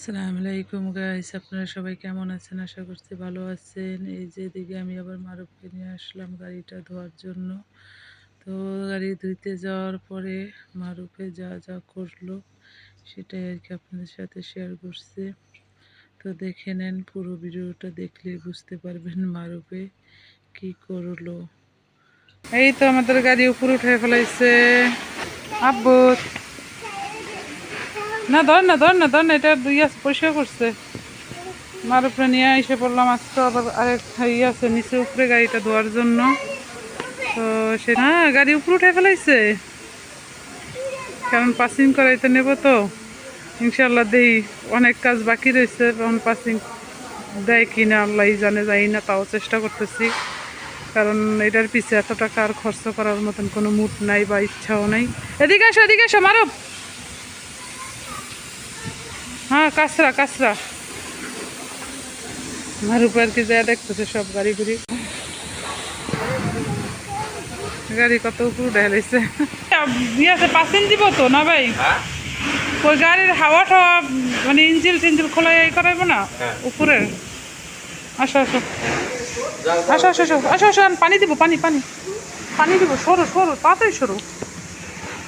আসসালামু আলাইকুম গাইস, আপনারা সবাই কেমন আছেন? আশা করছি ভালো আছেন। এই যে এদিকে আমি আবার মারুফকে নিয়ে আসলাম গাড়িটা ধোয়ার জন্য। তো গাড়ি ধুইতে যাওয়ার পরে মারুফে যা যা করলো সেটাই আর কি আপনাদের সাথে শেয়ার করছি। তো দেখে নেন, পুরো ভিডিওটা দেখলে বুঝতে পারবেন মারুফে কি করলো। এই তো আমাদের গাড়ি উপরে উঠে ফেলাইছে। আব্বু না, ধর না, এটা পরিষ্কার করছে। মার উপরে নিয়ে এসে পড়লাম। আজকে আবার আরেক আছে নিচে উপরে গাড়িটা ধোয়ার জন্য। তো সে গাড়ি উপরে উঠে ফেলাইছে, কারণ পাসিং করাইতে নেব তো ইনশাল্লাহ। দেই অনেক কাজ বাকি রয়েছে, কারণ পাসিং দেয় কিনা আল্লাহ জানে, যাই না, তাও চেষ্টা করতেছি। কারণ এটার পিছে এত টাকা আর খরচ করার মতন কোনো মুড নাই বা ইচ্ছাও নাই। এদিকে এসো মারো। হ্যাঁ, কাঁচরা আমার উপর কি যা দেখতেছে সব গাড়ি কত উপর ঢেলাইছে। দিয়েছে পাসিং দিব তো না ভাই? ওই গাড়ির হাওয়া টাওয়া মানে ইঞ্জিল টিঞ্জিল খোলা এই করাইবো না উপরের। আসো আসো আসো আসো আসো আসো আসো, আমি পানি দিব, পানি দিব। সরো তাড়াতাড়ি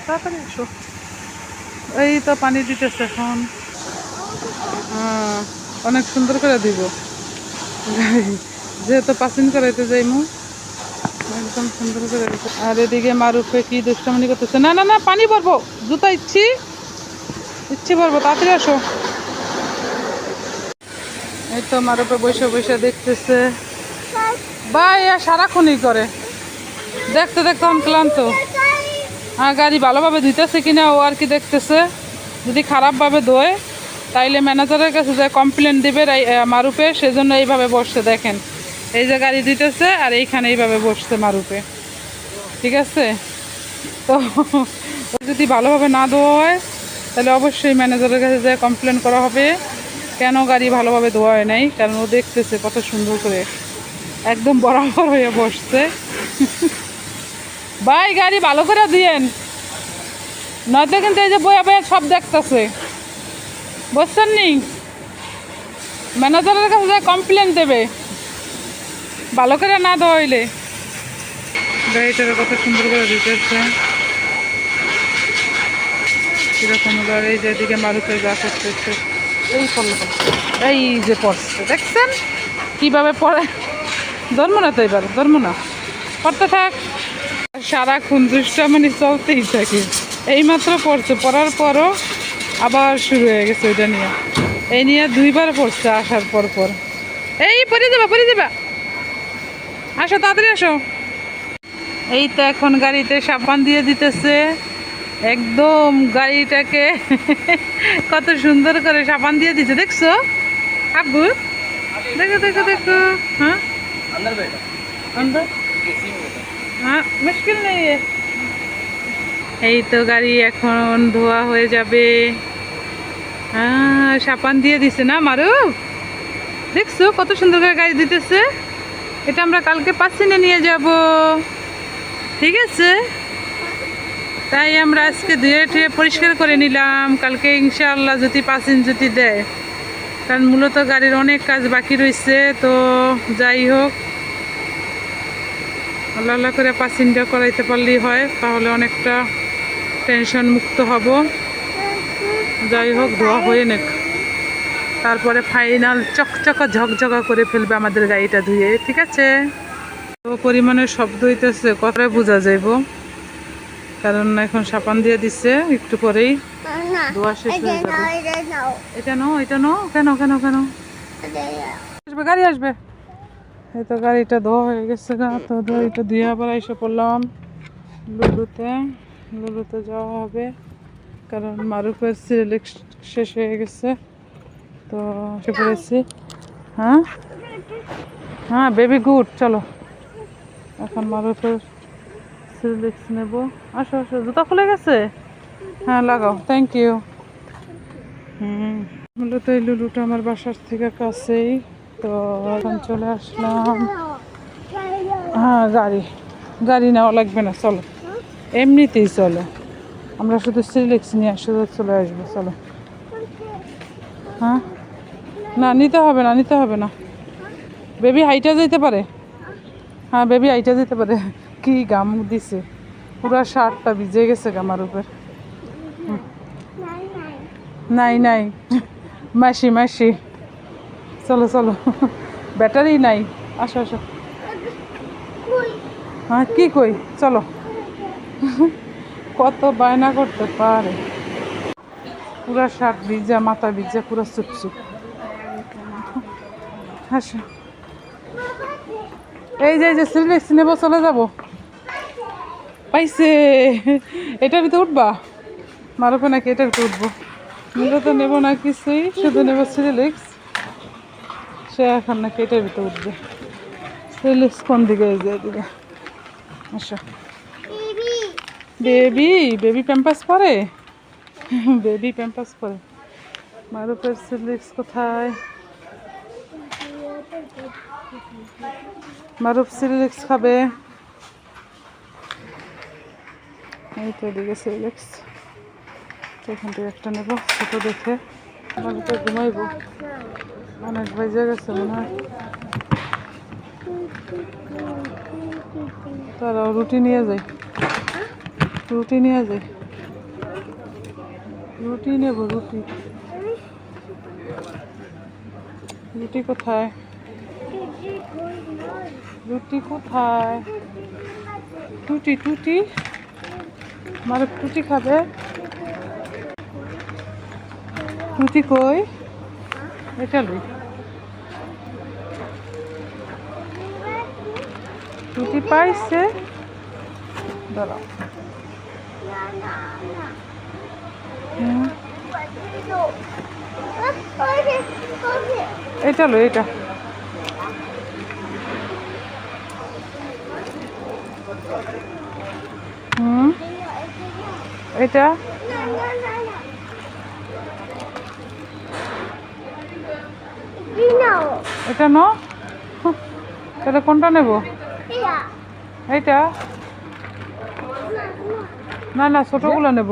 তাড়াতাড়ি আসো। এই তো পানি দিতেছে এখন। হ্যাঁ, অনেক সুন্দর করে দিব গাড়ি, যেহেতু পাসিং করাইতে যাইমু একদম সুন্দর করে দিতে। আর এদিকে মারুফে কি দুষ্টামনি করতেছে। না পানি ভরবো, জুতা ইচ্ছি ভরবো, তাড়াতাড়ি আসো। এই তো মারুফে বসে দেখতেছে। ভাই সারাক্ষণই করে, দেখতে আমি ক্লান্ত। হ্যাঁ, গাড়ি ভালোভাবে ধুইতেছে কিনা ও আর কি দেখতেছে। যদি খারাপভাবে ধোয় তাইলে ম্যানেজারের কাছে যে কমপ্লেন দিবে মারুফে, সেজন্য এইভাবে বসছে। দেখেন, এই যে গাড়ি দিতেছে আর এইখানে এইভাবে বসছে মারুফে, ঠিক আছে? তো যদি ভালোভাবে না ধোয়া হয় তাহলে অবশ্যই ম্যানেজারের কাছে যে কমপ্লেন করা হবে কেন গাড়ি ভালোভাবে ধোয়া হয় নাই। কারণ ও দেখতেছে কত সুন্দর করে একদম বরাবর হয়ে বসছে। ভাই গাড়ি ভালো করে দিয়েন, নয়তো কিন্তু এই যে বয়া সব দেখতেছে, বুঝছেন নি? ম্যানেজারের কাছে যে কমপ্লেন দেবে ভালো করে না ধোয়াইলে। গাড়িটাকে কত সুন্দর করে দিতেছে কিরকম। এই যে এদিকে মারুফে যা করতেছে, এই এই যে পড়ছে, দেখছেন কিভাবে পড়ে? ধর্ম না তো, এবার ধর্ম না, পড়তে থাক। সারাক্ষণ দুষ্টামানি চলতেই থাকে। এইমাত্র পড়ছে, পড়ার পরও আবার শুরু হয়ে গেছে ওইটা নিয়ে। এই নিয়ে 2বার পড়ছে আসার পর। এই পড়ে যাবা, আসো তাড়াতাড়ি আসো। এই তো এখন গাড়িতে সাবান দিয়ে দিতেছে, একদম গাড়িটাকে কত সুন্দর করে সাবান দিয়ে দিচ্ছে, দেখছো আব্বু? দেখো। হ্যাঁ হ্যাঁ, মুশকিল নেই। এই তো গাড়ি এখন ধোয়া হয়ে যাবে। হ্যাঁ, সাবান দিয়ে দিছে না মারুফ? দেখছো কত সুন্দর করে গাড়ি দিতেছে। এটা আমরা কালকে পাসিনে নিয়ে যাব, ঠিক আছে? তাই আমরা আজকে ধুয়ে পরিষ্কার করে নিলাম, কালকে ইনশাআল্লাহ যদি পাসিন যদি দেয়। কারণ মূলত গাড়ির অনেক কাজ বাকি রয়েছে। তো যাই হোক, আল্লাহ করে পাসিনটা করাইতে পারলেই হয়, তাহলে অনেকটা টেনশন মুক্ত হব। যাই হোক, ধোয়া হয়ে নেক, তারপরে ফাইনাল চকচকা ঝকঝকা করে ফেলবে আমাদের গাড়িটা ধুয়ে, ঠিক আছে? তো পরিমাণের শব্দ হইতেছে, কথায় বোঝা যাইব, কারণ এখন সাবান দিয়ে দিচ্ছে, একটু পরেই ধোয়া শেষ হয়ে যাবে। এটা নো কেন আসবে, গাড়ি আসবে। এই তো গাড়িটা ধোয়া হয়ে গেছে গা। তো গাড়িটা ধুয়ে আবার এসে পড়লাম লুলুতে যাওয়া হবে, কারণ মারুফের সিলেক্ট শেষ হয়ে গেছে। তো এসে পড়েছি। হ্যাঁ বেবি গুড, চলো এখন মারুফের সিলেক্ট নেব। আসো জুতা খুলে গেছে? হ্যাঁ লাগাও, থ্যাংক ইউ। মূলত এই লুলুটা আমার বাসার থেকে কাছেই। তো এখন চলে আসলাম। হ্যাঁ, গাড়ি নেওয়া লাগবে না, চলো এমনিতেই চলো, আমরা শুধু সিলেক্স নিয়ে চলে আসবো, চলো। হ্যাঁ না নিতে হবে না, নিতে হবে না। বেবি হাইটা যেতে পারে। হ্যাঁ বেবি হাইটা যেতে পারে। কি গাম দিছে, পুরা শার্টটা ভিজে গেছে গামার উপর। নাই নাই মাসি মাসি, চলো চলো, ব্যাটারি নাই। আসো আসো। হ্যাঁ কি কই, চলো। কত বায়না করতে পারে, পুরা শার্ট ভিজা, মাথা ভিজা, পুরা চুপচুপ। আসো, এই যে সিলেক্স নেবো, চলে যাবো। পাইছে, এটার ভিতরে উঠবা? মারুফে নাকি এটার ভিতরে উঠবো। আমরা তো নেবো না কিছুই, শুধু নেবো সিলেক্স। সে এখন নাকি এটার ভিতরে উঠবে। সিলেক্স কোন দিকে, এই যে এদিকে। আচ্ছা বেবি, বেবি প্যাম্পাস পরে, বেবি প্যাম্পাস পরে। মারুফের সিলেক্স কোথায়? মারুফ সিলেক্স খাবে, এই তো এদিকে সিলেক্স। এখান থেকে একটা নেবো ছোটো দেখে। মারুফে ঘুমাইবো, অনেক বেজে গেছে মনে হয়। তারাও রুটি নিয়ে যায়, রুটি নিয়ে যায়, রুটি নেব, রুটি। রুটি কোথায়, রুটি কোথায়? টুটি টুটি, মারুফ টুটি খাবে। টুটি কই? এটা লই, টুটি পাইছে, দাঁড়াও। এটা লো, এটা এটা এটা ন, তাহলে কোনটা নেব? এইটা না না, ছোটগুলো নেব।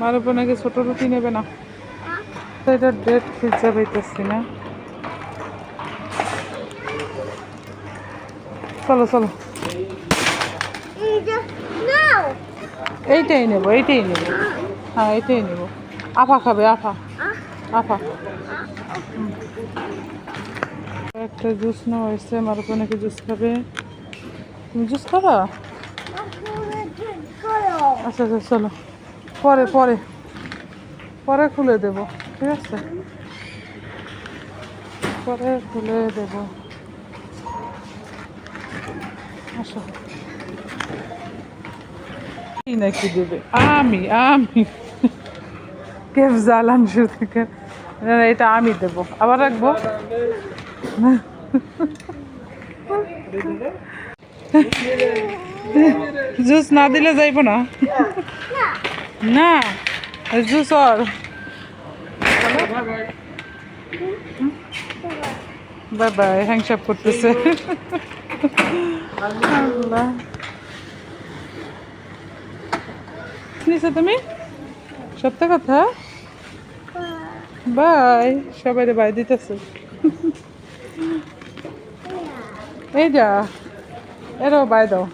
মার উপর নাকি ছোট রুটি নেবে না, তো এটা ডেট পিজ্জা পাইতেছি না। চলো চলো, এইটাই নেবো, এইটাই নেবো। হ্যাঁ এইটাই নেবো। আফা খাবে, আফা, আফা। একটা জুস নেওয়া হয়েছে, মার উপর নাকি জুস খাবে। তুমি জুস খাবা? আচ্ছা আচ্ছা চলো, পরে পরে পরে খুলে দেব, ঠিক আছে, পরে খুলে দেব। আসো, কি নাকি দেবে? আমি আমি কেফ জ্বালান শুরু থেকে, এটা আমি দেবো, আবার রাখবো। জুস না দিলে যাইব না, না জুস আর বাই বাই, হ্যাংসাপ করতেছে। আল্লাহ, নিছো তুমি? সত্য কথা, বাই, সবাই বাই দিতেছে। এই যা, এরও বাই দাও।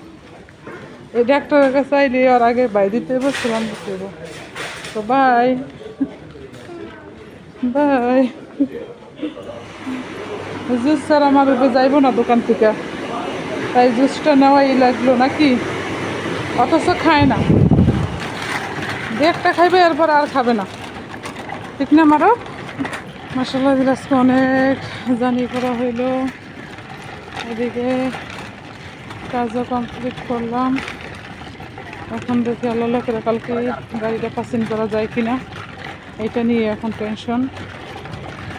এই ডাক্তারের কাছে আইলে আর আগে বাই দিতে বলছিলাম, দিতে তো বাই বাই। জুস স্যার আমার উপরে যাইব না দোকান থেকে, তাই জুসটা নেওয়াই লাগলো নাকি, অথচ খায় না। একটা খাইবে, এরপর আর খাবে না, ঠিক না মারো? মশলা দিলে আজকে অনেক জানি করা হইলো। এদিকে কাজও কমপ্লিট করলাম। এখন দেখি আল্লাহ লোকেরা কালকে গাড়িটা পাসিং করা যায় কিনা, এটা নিয়ে এখন টেনশন।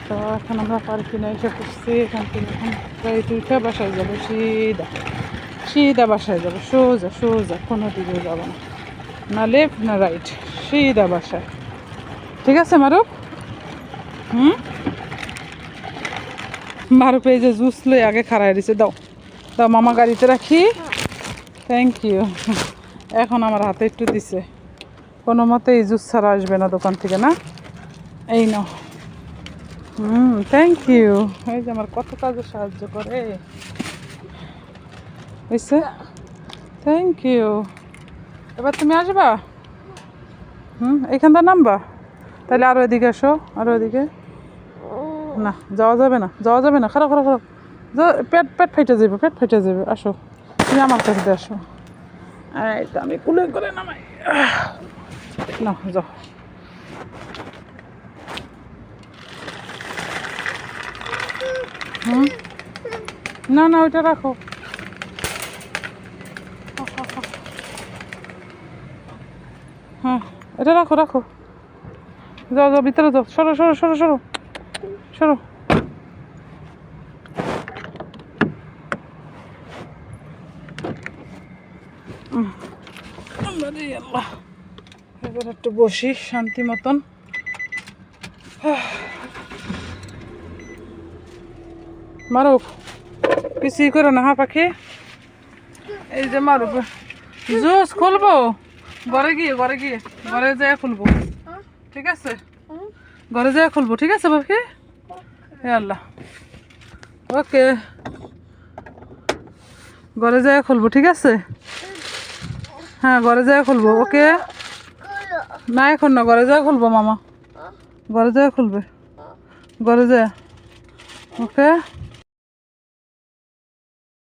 তো এখন আমরা পার্কে না এসে করছি, এখান থেকে এখন গাড়িতে উঠে বাসায় যাবো, সিধা সিধা বাসায় যাবো, সোজা সোজা, কোনো দিকে যাবো না, না লেফট না রাইট, সিধা বাসায়। ঠিক আছে মারুফ? মারুফ এই যে জুস লই আগে খাড়াই দিছে, দাও তো মামা গাড়িতে রাখি। Thank you. এখন আমার হাতে একটু দিছে, কোনো মতে এই জুস ছাড়া আসবে না দোকান থেকে, না? এই নাও। Thank you. এই যে আমার কত কাজে সাহায্য করে, বুঝছে? Thank you. এবার তুমি আসবা? এখানটা নামবা? তাহলে আরও এদিকে আসো, আরও এদিকে। না, যাওয়া যাবে না, যাওয়া যাবে না। খারাপ খারাপ খারাপ, পেট পেট ফেটে যাবে, পেট ফেটে যাবে। আসো, তুমি আমার কাছে আসো। এই তো আমি কুলে করে নামাই। না, যাও। না না, ওইটা রাখো। হ্যাঁ, এটা রাখো রাখো। যাও যাও, ভিতরে যাও। সরো সরো সরো সরো সরো। আল্লাহ, এবার একটু বসি শান্তি মতন। মারুফ, কিছুই করো না। হ্যাঁ পাখি, এই যে মারুফ জুস খুলবো ঘরে গিয়ে, ঘরে গিয়ে, ঘরে যেয়ে খুলবো, ঠিক আছে? ঘরে যেয়ে খুলবো, ঠিক আছে পাখি? হে আল্লাহ, ওকে, ঘরে যেয়ে খুলবো, ঠিক আছে? হ্যাঁ, ঘরে যেয়ে খুলবো, ওকে? না এখন না, ঘরে যেয়ে খুলবো মামা, ঘরে যেয়ে খুলবে, ঘরে যেয়ে, ওকে?